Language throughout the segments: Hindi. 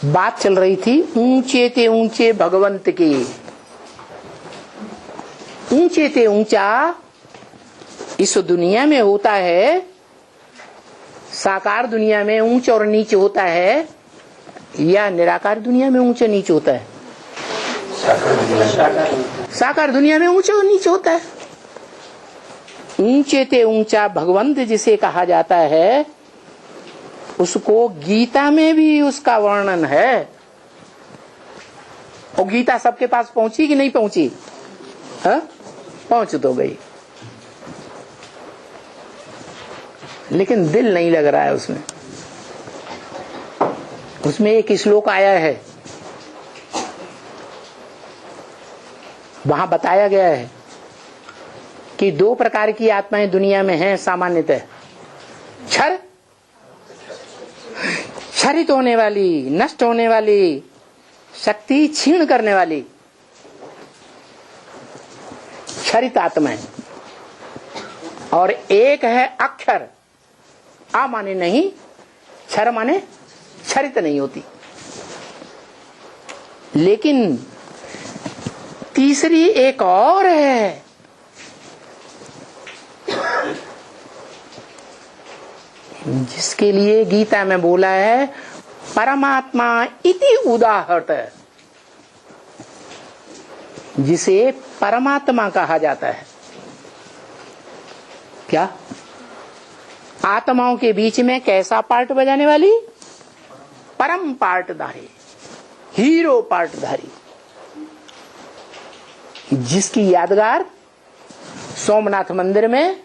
बात चल रही थी ऊंचे ते ऊंचे भगवंत के। ऊंचे ते ऊंचा इस दुनिया में होता है, साकार दुनिया में ऊंच और नीच होता है, या निराकार दुनिया में ऊंच नीच होता है? साकार दुनिया में ऊंच और नीच होता है। ऊंचे ते ऊंचा भगवंत जिसे कहा जाता है, उसको गीता में भी उसका वर्णन है। और गीता सबके पास पहुंची कि नहीं पहुंची? पहुंच तो गई, लेकिन दिल नहीं लग रहा है उसमें। उसमें एक श्लोक आया है, वहां बताया गया है कि दो प्रकार की आत्माएं दुनिया में हैं सामान्यतः। क्षरित होने वाली, नष्ट होने वाली, शक्ति क्षीण करने वाली क्षरित आत्माएं, और एक है अक्षर। आ माने नहीं, क्षर माने क्षरित नहीं होती। लेकिन तीसरी एक और है, जिसके लिए गीता में बोला है परमात्मा इति उदाहृत, जिसे परमात्मा कहा जाता है। क्या? आत्माओं के बीच में कैसा पार्ट बजाने वाली? परम पार्टधारी, हीरो पार्टधारी, जिसकी यादगार सोमनाथ मंदिर में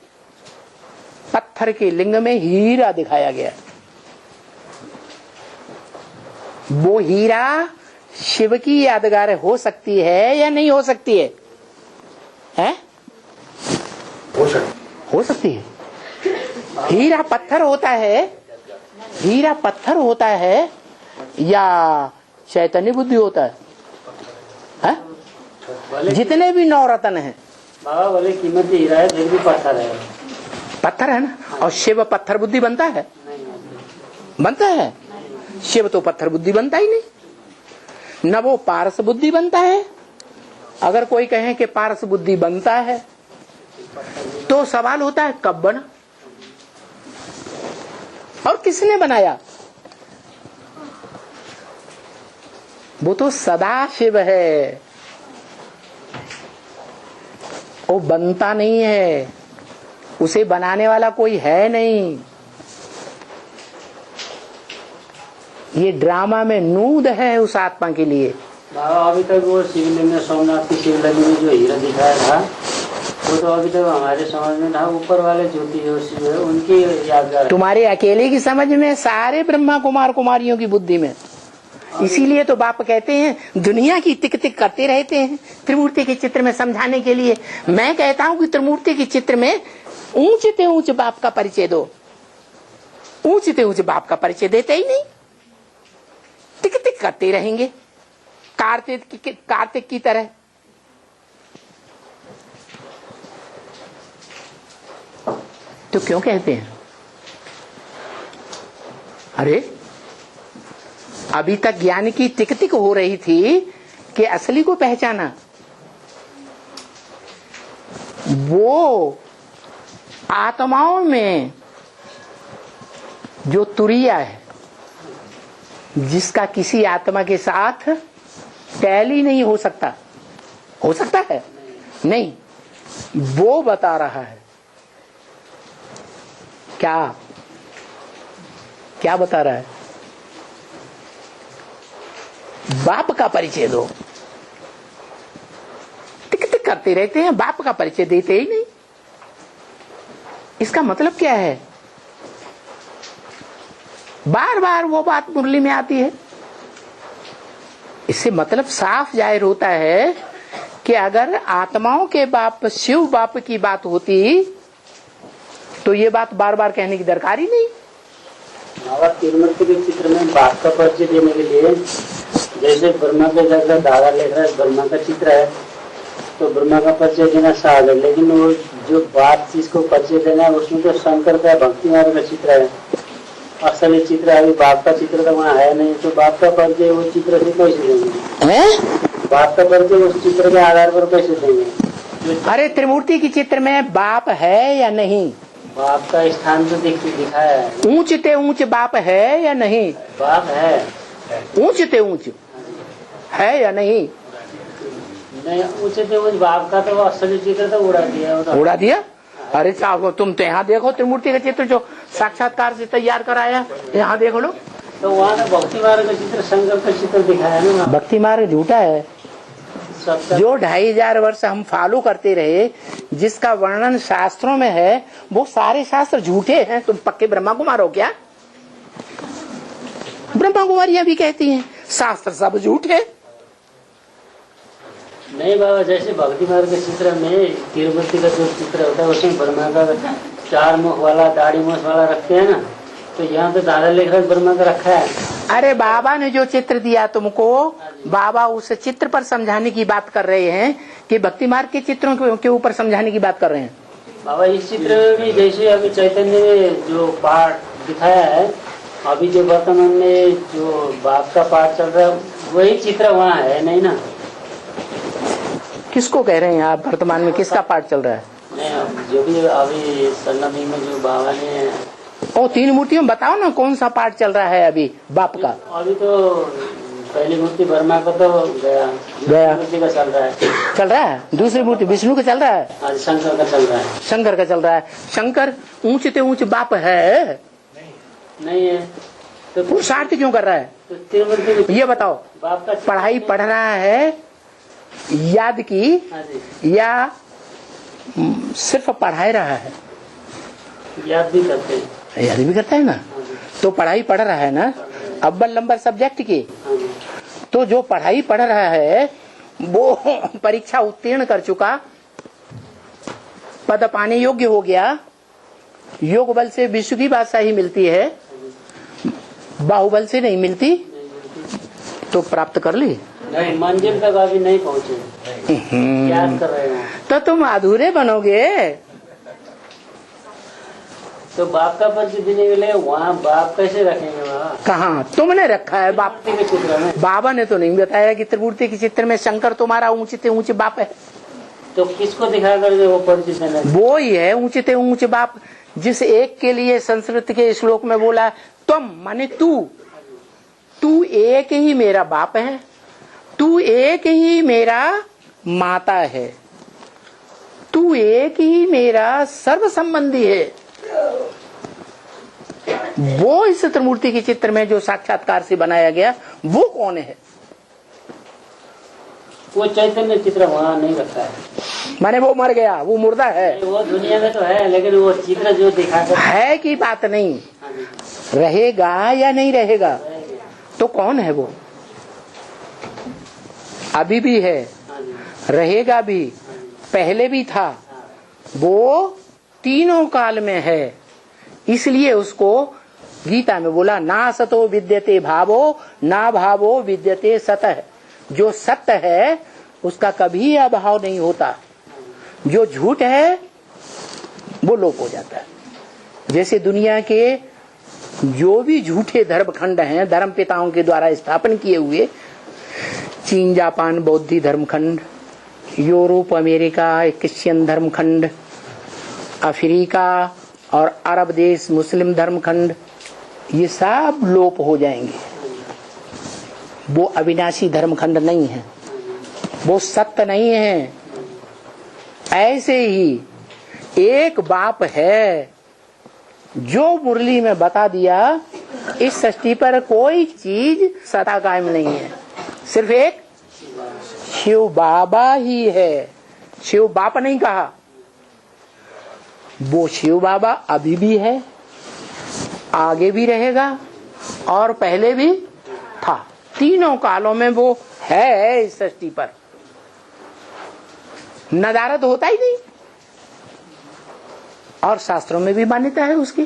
पत्थर के लिंग में हीरा दिखाया गया। वो हीरा शिव की यादगार हो सकती है या नहीं हो सकती है? हो सकती है। हीरा पत्थर होता है, हीरा पत्थर होता है या चैतन्य बुद्धि होता है? जितने भी नवरत्न हैं, बाबा बोले कीमती हीरा है, फिर भी पत्थर है। पत्थर है ना। और शिव पत्थर बुद्धि बनता है? बनता है। शिव तो पत्थर बुद्धि बनता ही नहीं, न वो पारस बुद्धि बनता है। अगर कोई कहे कि पारस बुद्धि बनता है, तो सवाल होता है कब बना और किसने बनाया? वो तो सदा शिव है, वो बनता नहीं है, उसे बनाने वाला कोई है नहीं। ये ड्रामा में नूद है उस आत्मा के लिए। बाबा अभी तक वो शिवलिंग में, सोमनाथ की शिवलिंग में जो हीरा दिखाया था, वो तो अभी तक हमारे समझ में था। ऊपर वाले ज्योति जो शिव है, उनकी यादगार। तुम्हारे अकेले की समझ में, सारे ब्रह्मा कुमार कुमारियों की बुद्धि में। इसीलिए तो बाप कहते हैं दुनिया की टिक टिक करते रहते हैं त्रिमूर्ति के चित्र में समझाने के लिए। मैं कहता हूं कि त्रिमूर्ति के चित्र में ऊंचे ते ऊंचे बाप का परिचय दो। ऊंचे ते ऊंचे बाप का परिचय देते ही नहीं, टिक टिक करते रहेंगे कार्तिक की तरह। तो क्यों कहते हैं? अरे अभी तक ज्ञान की टिक टिक हो रही थी कि असली को पहचाना। वो आत्माओं में जो तुरिया है, जिसका किसी आत्मा के साथ टैली नहीं हो सकता। हो सकता है? नहीं। वो बता रहा है। क्या क्या बता रहा है? बाप का परिचय दो। टिक टिक करते रहते हैं, बाप का परिचय देते ही नहीं। इसका मतलब क्या है? बार बार वो बात मुरली में आती है। इससे मतलब साफ जाहिर होता है कि अगर आत्माओं के बाप शिव बाप की बात होती तो ये बात बार बार कहने की दरकार ही नहीं। तिरुमूर्ति के चित्र में बाप का परिचय देने के लिए, जैसे ब्रह्मा के जगह दादा लिख रहा है, ब्रह्मा का चित्र है तो ब्रह्मा का परिचय देना सहज है। लेकिन वो जो बात चीज को परिचय देना है, उसमें तो शंकर का भक्ति मार्ग का चित्र है। असली चित्र अभी बाप का चित्र तो वहाँ है नहीं, तो बाप का परिचय उस चित्र से कैसे देंगे? बाप का परिचय उस चित्र के आधार पर कैसे देंगे? अरे त्रिमूर्ति की चित्र में बाप है या नहीं? बाप का स्थान तो दिखाया है। ऊंच ते ऊंच बाप है या नहीं? बाप है। ऊंच ते ऊंच है या नहीं? नहीं, ऊंचे ते ऊंच बाप का तो असली चित्र तो उड़ा दिया। उड़ा दिया? अरे साहब तुम तो यहाँ देखो त्रिमूर्ति का चित्र जो साक्षात्कार से तैयार कराया, यहाँ देखो लो। तो वहाँ तो भक्ति मार्ग का चित्र, शंकर का चित्र दिखाया ना। भक्ति मार्ग झूठा है। जो 2500 वर्ष हम फॉलो करते रहे, जिसका वर्णन शास्त्रों में है, वो सारे शास्त्र झूठे हैं। तुम पक्के ब्रह्मा कुमार हो क्या? ब्रह्मा कुमारियां भी कहती हैं शास्त्र सब झूठे। नहीं बाबा, जैसे भक्ति मार्ग के चित्र में तिरुपति का जो चित्र होता है उसमें ब्रह्मा का 4 मुख वाला, दाढ़ी मुख वाला रखते हैं ना, तो यहाँ पे दादा लिख रहा है ब्रह्मा का रखा है। अरे बाबा ने जो चित्र दिया तुमको, बाबा उस चित्र पर समझाने की बात कर रहे हैं कि भक्ति मार्ग के चित्रों के ऊपर समझाने की बात कर रहे हैं? बाबा इस चित्र में भी जैसे अभी चैतन्य में जो पाठ दिखाया है, अभी जो वर्तमान में जो बाप का पाठ चल रहा है, वही चित्र वहाँ है नहीं ना? किसको कह रहे हैं आप? वर्तमान में किसका पाठ चल रहा है? नहीं, जो भी अभी सन्नबी में जो बाबा ने ओ 3 मूर्तियों में बताओ ना कौन सा पाठ चल रहा है अभी बाप का? अभी तो पहली मूर्ति ब्रह्मा का तो गया मूर्ति का चल रहा है। दूसरी मूर्ति विष्णु का चल रहा है। आज शंकर का चल रहा है। शंकर का चल रहा है। शंकर ऊंच ते ऊंच बाप है? नहीं है। तो पुरुषार्थ क्यों कर रहा है? तो ये बताओ, बाप का पढ़ाई पढ़ रहा है याद की या सिर्फ पढ़ाई रहा है? याद भी करते हैं। याद भी करता है ना, तो पढ़ाई पढ़ रहा है ना, अव्वल नंबर सब्जेक्ट की। तो जो पढ़ाई पढ़ रहा है वो परीक्षा उत्तीर्ण कर चुका, पद पाने योग्य हो गया। योग बल से विश्व की बादशाही मिलती है, बाहुबल से नहीं मिलती। तो प्राप्त कर ली नहीं, मंजिल तक अभी नहीं पहुँचे, याद कर रहे हैं। तो तुम अधूरे बनोगे। तो बाप का परिचय देने के लिए वहाँ बाप कैसे रखेंगे? वहाँ कहाँ तुमने रखा है बाप के चित्र में? बाबा ने तो नहीं बताया कि त्रिमूर्ति के चित्र में शंकर तुम्हारा ऊंचे ऊंचे बाप है। तो किसको दिखा कर वो परिचय देना? वो ही है ऊंचे ऊंचे बाप, जिस एक के लिए संस्कृत के श्लोक में बोला तुम माने तू एक ही मेरा बाप है, तू एक ही मेरा माता है, तू एक ही मेरा सर्व संबंधी है। वो इस त्रिमूर्ति के चित्र में जो साक्षात्कार से बनाया गया वो कौन है? वो चैतन्य चित्र वहाँ नहीं रखा है। माने वो मर गया, वो मुर्दा है। वो दुनिया में तो है, लेकिन वो चित्र जो दिखा है की बात नहीं, रहेगा या नहीं रहेगा? तो कौन है वो? अभी भी है, रहेगा भी, पहले भी था, वो तीनों काल में है। इसलिए उसको गीता में बोला ना सतो विद्यते भावो ना भावो विद्यते सतः। जो सत्य है उसका कभी अभाव नहीं होता, जो झूठ है वो लोप हो जाता है। जैसे दुनिया के जो भी झूठे धर्मखंड हैं, धर्म पिताओं के द्वारा स्थापन किए हुए, चीन जापान बौद्धी धर्मखंड, यूरोप अमेरिका क्रिश्चियन धर्मखंड, अफ्रीका और अरब देश मुस्लिम धर्मखंड, ये सब लोप हो जाएंगे। वो अविनाशी धर्मखंड नहीं है, वो सत्य नहीं है। ऐसे ही एक बाप है जो मुरली में बता दिया, इस सृष्टि पर कोई चीज सदा कायम नहीं है, सिर्फ एक शिव बाबा ही है। शिव बाप नहीं कहा, वो शिव बाबा अभी भी है, आगे भी रहेगा और पहले भी था। तीनों कालों में वो है इस सृष्टि पर, नदारद होता ही नहीं। और शास्त्रों में भी मान्यता है उसकी।